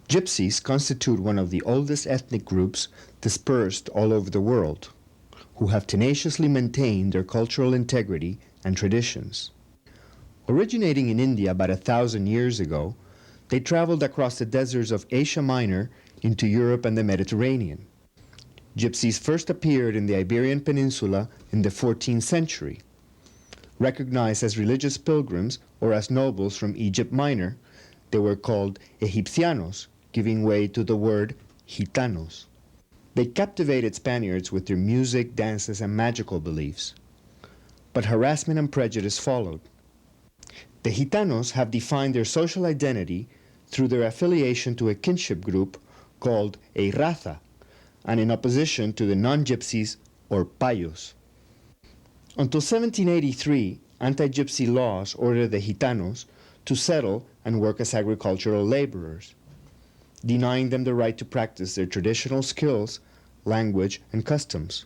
Gypsies constitute one of the oldest ethnic groups dispersed all over the world, who have tenaciously maintained their cultural integrity and traditions. Originating in India about 1,000 years ago, they traveled across the deserts of Asia Minor into Europe and the Mediterranean. Gypsies first appeared in the Iberian Peninsula in the 14th century. Recognized as religious pilgrims or as nobles from Egypt Minor, they were called Egipcianos, giving way to the word Gitanos. They captivated Spaniards with their music, dances, and magical beliefs. But harassment and prejudice followed. The Gitanos have defined their social identity through their affiliation to a kinship group called a raza, and in opposition to the non-gypsies or payos. Until 1783, anti-gypsy laws ordered the Gitanos to settle and work as agricultural laborers, denying them the right to practice their traditional skills, language, and customs.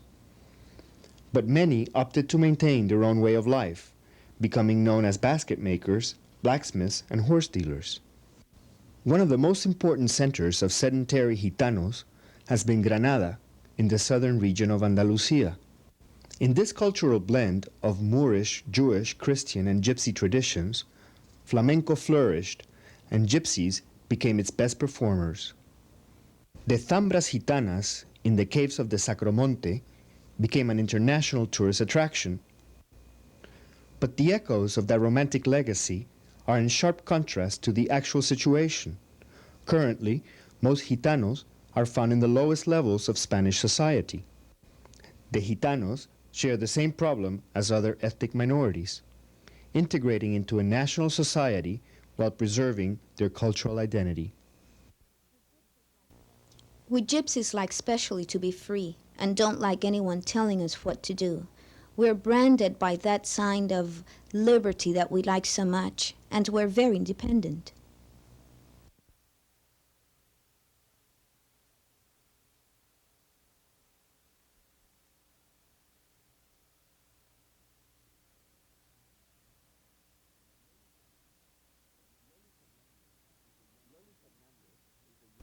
But many opted to maintain their own way of life, becoming known as basket makers, blacksmiths, and horse dealers. One of the most important centers of sedentary Gitanos has been Granada, in the southern region of Andalusia. In this cultural blend of Moorish, Jewish, Christian, and Gypsy traditions, flamenco flourished, and gypsies became its best performers. The Zambras Gitanas in the caves of the Sacromonte became an international tourist attraction. But the echoes of that romantic legacy are in sharp contrast to the actual situation. Currently, most Gitanos are found in the lowest levels of Spanish society. The Gitanos share the same problem as other ethnic minorities, integrating into a national society while preserving their cultural identity. We gypsies like especially to be free and don't like anyone telling us what to do. We're branded by that sign of liberty that we like so much, and we're very independent.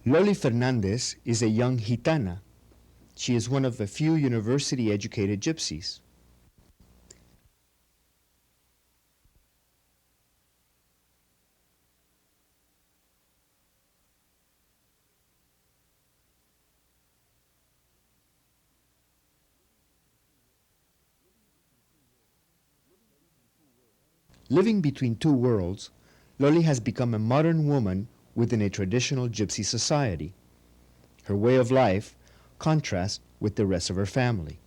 Loli Fernandez is a young Gitana. She is one of the few university-educated gypsies. Living between two worlds, Loli has become a modern woman within a traditional gypsy society. Her way of life contrasts with the rest of her family.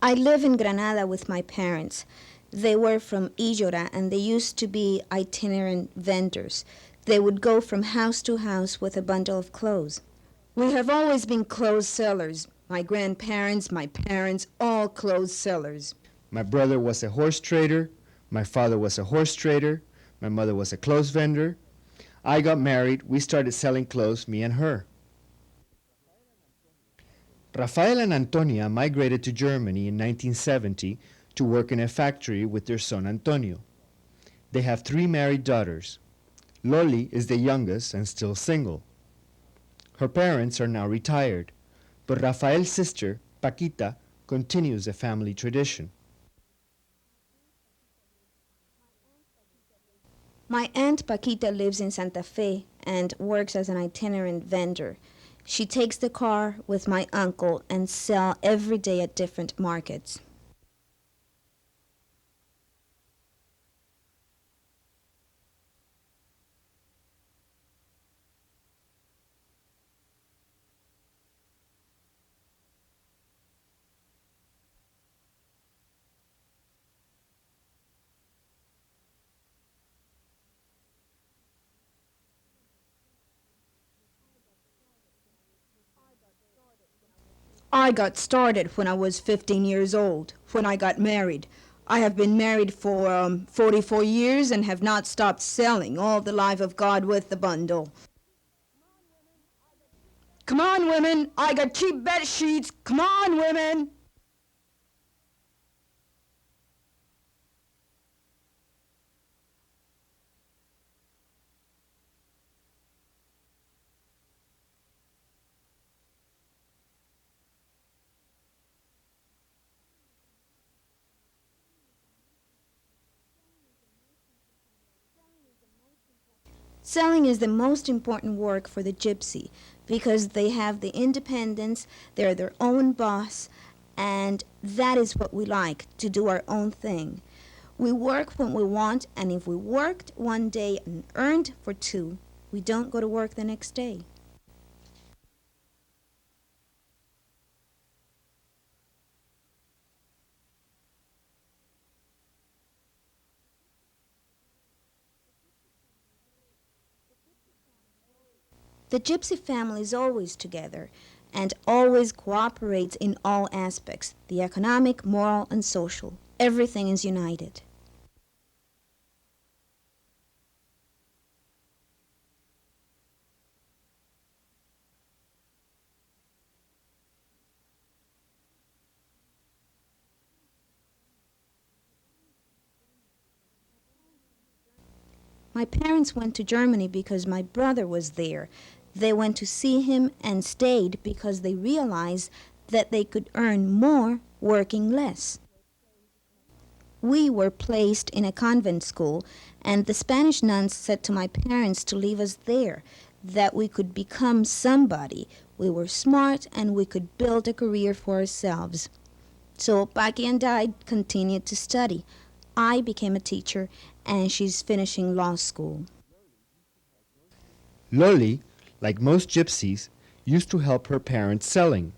I live in Granada with my parents. They were from Illora and they used to be itinerant vendors. They would go from house to house with a bundle of clothes. We have always been clothes sellers. My grandparents, my parents, all clothes sellers. My brother was a horse trader, my father was a horse trader, my mother was a clothes vendor. I got married, we started selling clothes, me and her. Rafael and Antonia migrated to Germany in 1970 to work in a factory with their son Antonio. They have 3 married daughters. Loli is the youngest and still single. Her parents are now retired, but Rafael's sister, Paquita, continues the family tradition. My aunt Paquita lives in Santa Fe and works as an itinerant vendor. She takes the car with my uncle and sells every day at different markets. I got started when I was 15 years old, when I got married. I have been married for 44 years and have not stopped selling all the life of God with the bundle. Come on, women, I got cheap bed sheets. Come on, women. Selling is the most important work for the gypsy because they have the independence, they're their own boss, and that is what we like, to do our own thing. We work when we want, and if we worked one day and earned for two, we don't go to work the next day. The gypsy family is always together and always cooperates in all aspects, the economic, moral, and social. Everything is united. My parents went to Germany because my brother was there. They went to see him and stayed because they realized that they could earn more working less. We were placed in a convent school, and the Spanish nuns said to my parents to leave us there, that we could become somebody. We were smart and we could build a career for ourselves. So Paki and I continued to study. I became a teacher, and she's finishing law school. Loli, like most gypsies, used to help her parents selling.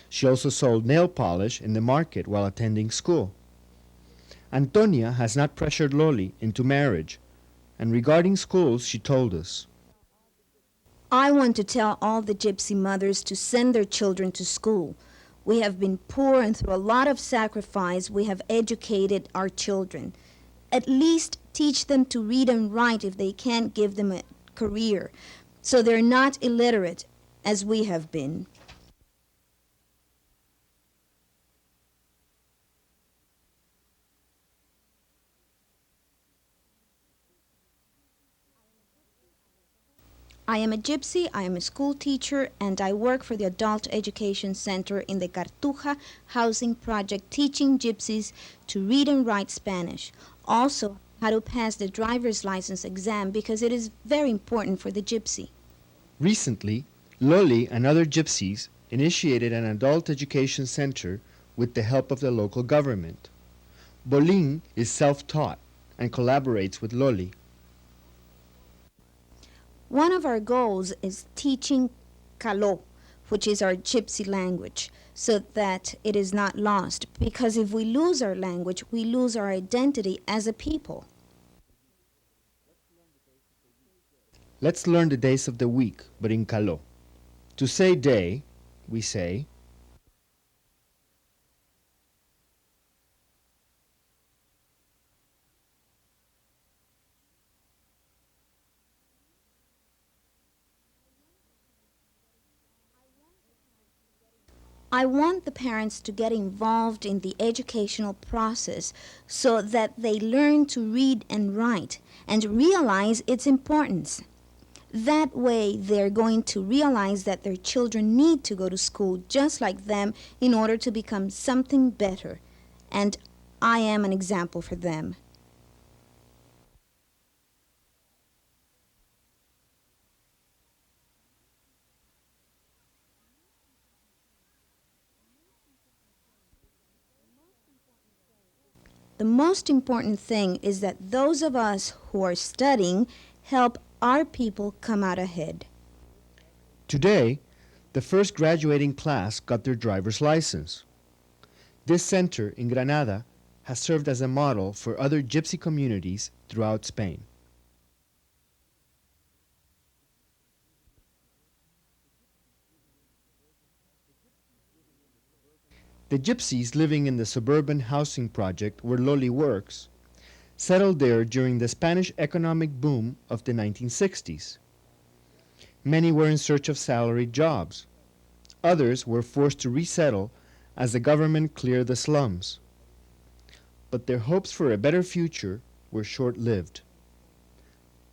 She also sold nail polish in the market while attending school. Antonia has not pressured Loli into marriage, and regarding schools, she told us, I want to tell all the gypsy mothers to send their children to school. We have been poor, and through a lot of sacrifice, we have educated our children. At least teach them to read and write if they can't give them a career, so they're not illiterate as we have been. I am a gypsy, I am a school teacher, and I work for the Adult Education Center in the Cartuja Housing Project, teaching gypsies to read and write Spanish. Also, how to pass the driver's license exam because it is very important for the gypsy. recently, Loli and other gypsies initiated an adult education center with the help of the local government. Bolin is self-taught and collaborates with Loli. One of our goals is teaching Kalo, which is our gypsy language, so that it is not lost. Because if we lose our language, we lose our identity as a people. Let's learn the days of the week, but in Kalo. To say day, we say, I want the parents to get involved in the educational process so that they learn to read and write and realize its importance. That way, they're going to realize that their children need to go to school just like them in order to become something better. And I am an example for them. The most important thing is that those of us who are studying help our people come out ahead. today, the first graduating class got their driver's license. This center in Granada has served as a model for other gypsy communities throughout Spain. The gypsies living in the suburban housing project where Loli works settled there during the Spanish economic boom of the 1960s. Many were in search of salaried jobs. Others were forced to resettle as the government cleared the slums. But their hopes for a better future were short-lived.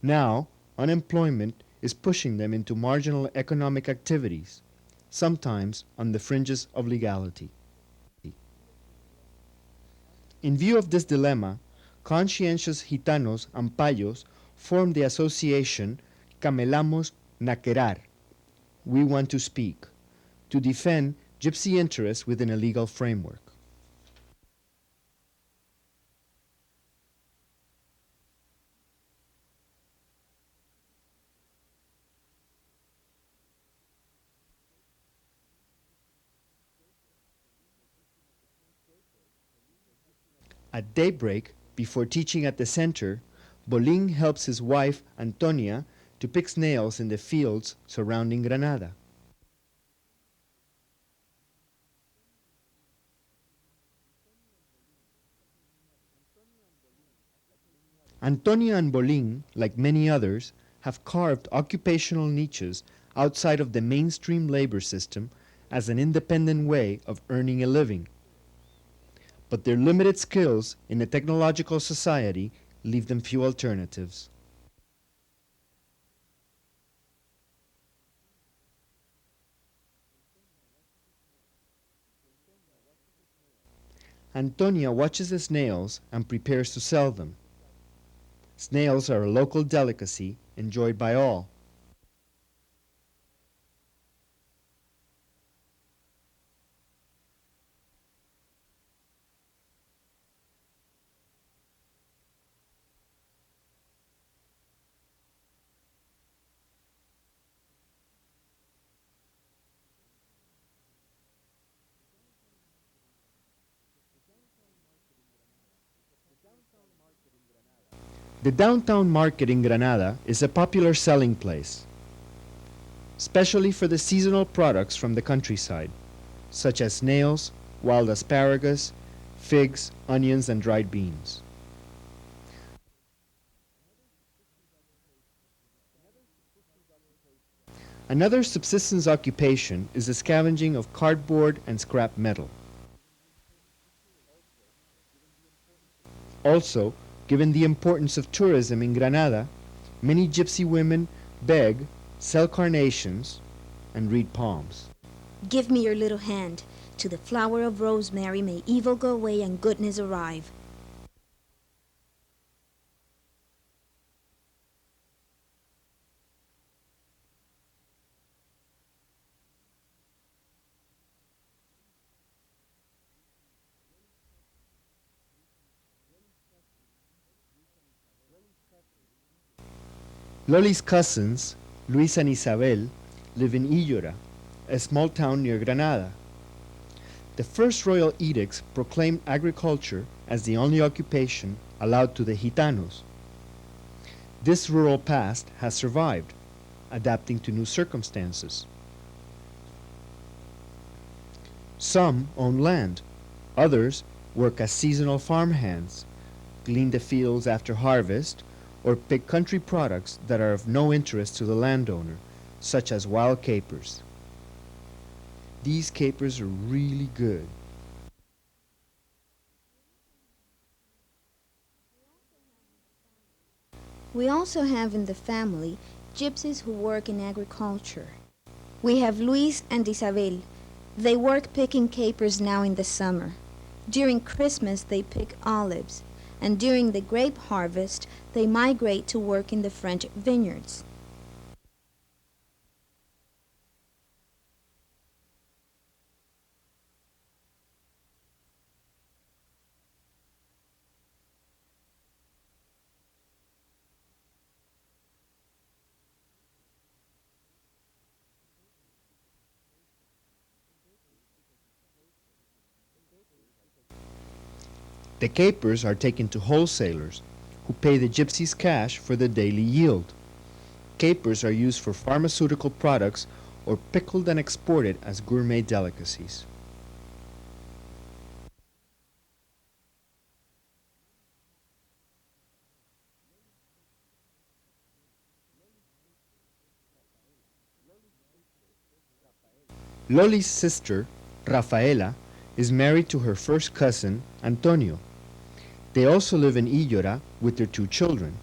Now, unemployment is pushing them into marginal economic activities, sometimes on the fringes of legality. In view of this dilemma, conscientious Gitanos and Payos formed the association Camelamos Naquerar, We Want to Speak, to defend Gypsy interests within a legal framework. At daybreak, before teaching at the center, Bolin helps his wife, Antonia, to pick snails in the fields surrounding Granada. Antonia and Bolin, like many others, have carved occupational niches outside of the mainstream labor system as an independent way of earning a living. But their limited skills in a technological society leave them few alternatives. Antonia watches the snails and prepares to sell them. Snails are a local delicacy enjoyed by all. The downtown market in Granada is a popular selling place, especially for the seasonal products from the countryside, such as snails, wild asparagus, figs, onions, and dried beans. Another subsistence occupation is the scavenging of cardboard and scrap metal. Also, given the importance of tourism in Granada, many gypsy women beg, sell carnations, and read palms. Give me your little hand. To the flower of rosemary may evil go away and goodness arrive. Loli's cousins, Luis and Isabel, live in Illora, a small town near Granada. The first royal edicts proclaimed agriculture as the only occupation allowed to the Gitanos. This rural past has survived, adapting to new circumstances. Some own land, others work as seasonal farmhands, glean the fields after harvest, or pick country products that are of no interest to the landowner, such as wild capers. These capers are really good. We also have in the family gypsies who work in agriculture. We have Luis and Isabel. They work picking capers now in the summer. During Christmas they pick olives, and during the grape harvest they migrate to work in the French vineyards. The capers are taken to wholesalers, who pay the gypsies cash for the daily yield. Capers are used for pharmaceutical products or pickled and exported as gourmet delicacies. Loli's sister, Rafaela, is married to her first cousin, Antonio. They also live in Illora with their 2 children.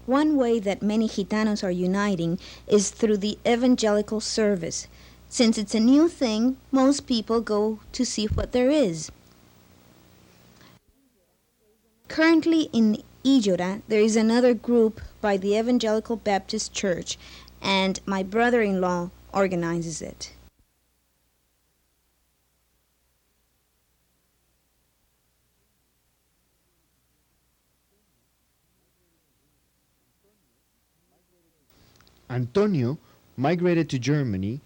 One way that many Gitanos are uniting is through the evangelical service. Since it's a new thing, most people go to see what there is. Currently in Ijora, there is another group by the Evangelical Baptist Church, and my brother-in-law organizes it. Antonio migrated to Germany,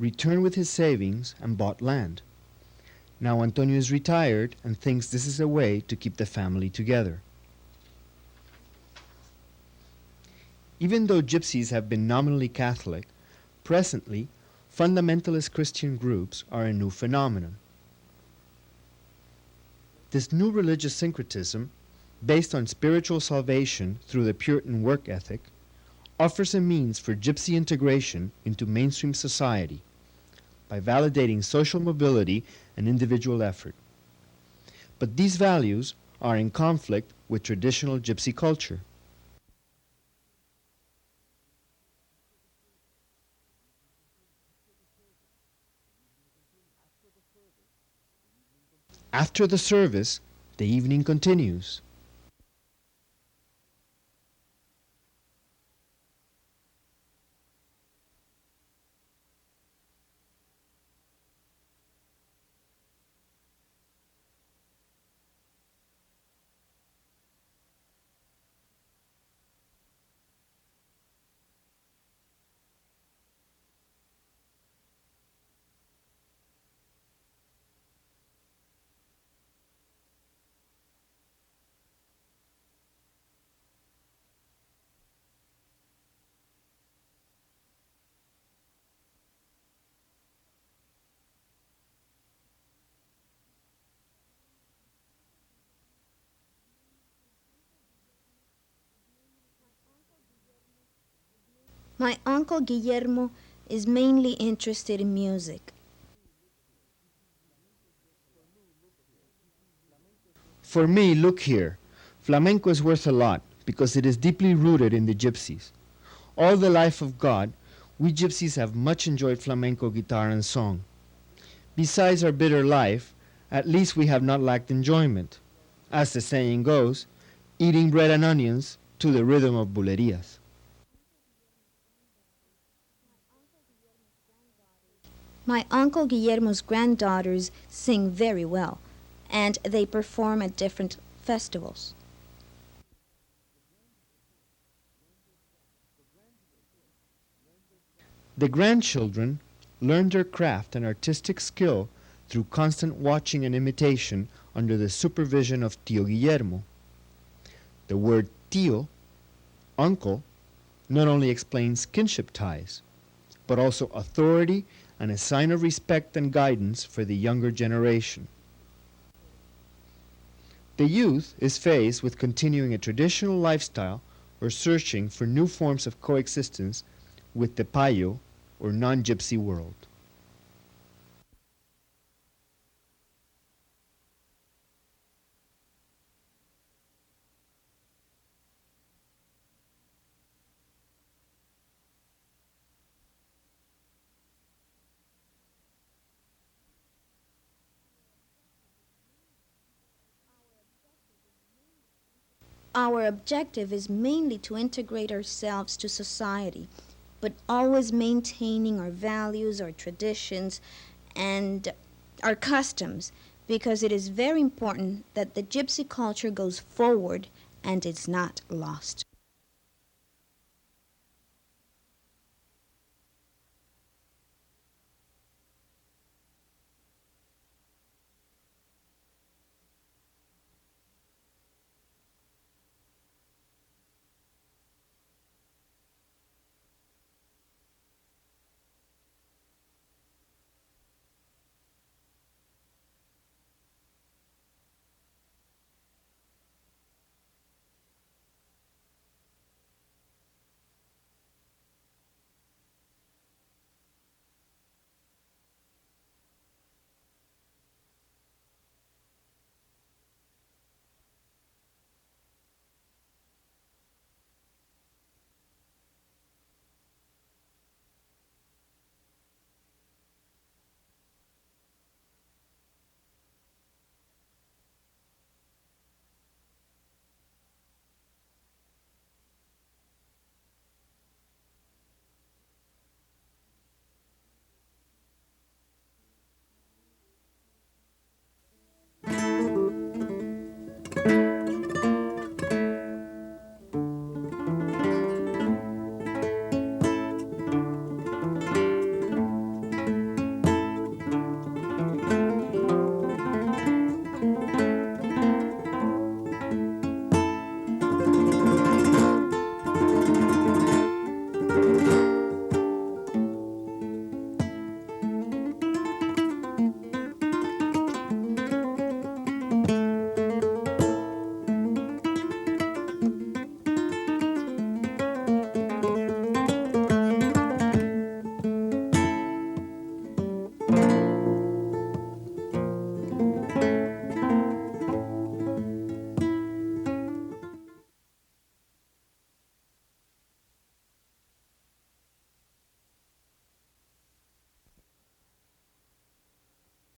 returned with his savings, and bought land. Now Antonio is retired and thinks this is a way to keep the family together. Even though gypsies have been nominally Catholic, presently fundamentalist Christian groups are a new phenomenon. This new religious syncretism, based on spiritual salvation through the Puritan work ethic, offers a means for gypsy integration into mainstream society by validating social mobility and individual effort. But these values are in conflict with traditional gypsy culture. After the service, the evening continues. My uncle Guillermo is mainly interested in music. For me, look here. Flamenco is worth a lot because it is deeply rooted in the gypsies. All the life of God, we gypsies have much enjoyed flamenco guitar and song. Besides our bitter life, at least we have not lacked enjoyment. As the saying goes, eating bread and onions to the rhythm of bulerías. My uncle Guillermo's granddaughters sing very well, and they perform at different festivals. The grandchildren learn their craft and artistic skill through constant watching and imitation under the supervision of Tío Guillermo. The word tío, uncle, not only explains kinship ties, but also authority and a sign of respect and guidance for the younger generation. The youth is faced with continuing a traditional lifestyle or searching for new forms of coexistence with the payo or non-gypsy world. Our objective is mainly to integrate ourselves to society, but always maintaining our values, our traditions, and our customs, because it is very important that the gypsy culture goes forward and is not lost.